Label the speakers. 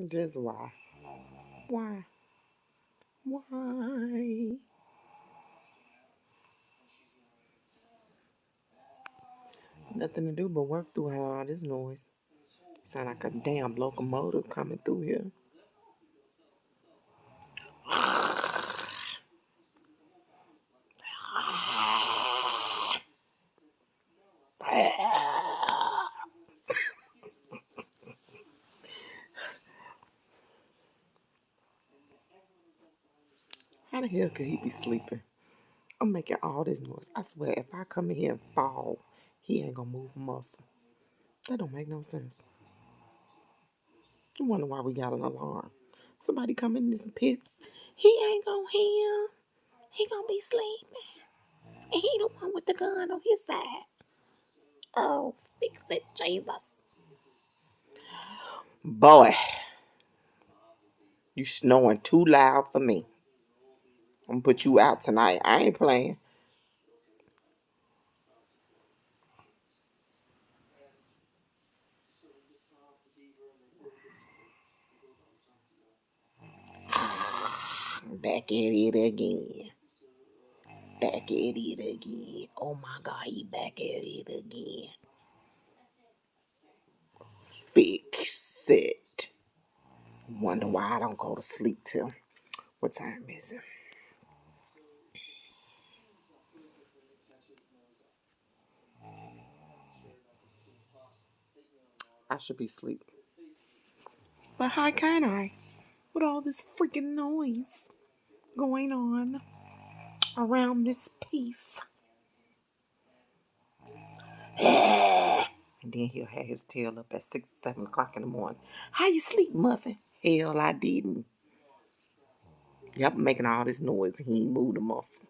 Speaker 1: Just why? Why? Why? Nothing to do but work through all this noise. Sound like a damn locomotive coming through here. How the hell could he be sleeping? I'm making all this noise. I swear, if I come in here and fall, he ain't gonna move a muscle. That don't make no sense. I wonder why we got an alarm. Somebody come in this pits. He ain't gonna hear. He gonna be sleeping. And he the one with the gun on his side. Oh, fix it, Jesus. Boy, you snoring too loud for me. I'm gonna put you out tonight. I ain't playing. Back at it again. Back at it again. Oh my God, he back at it again. Fix it. Wonder why I don't go to sleep till. What time is it? I should be asleep. But how can I? With all this freaking noise going on around this piece. And then he'll have his tail up at 6 or 7 o'clock in the morning. How you sleep, Muffin? Hell, I didn't. Yep, making all this noise and he ain't moved a muscle.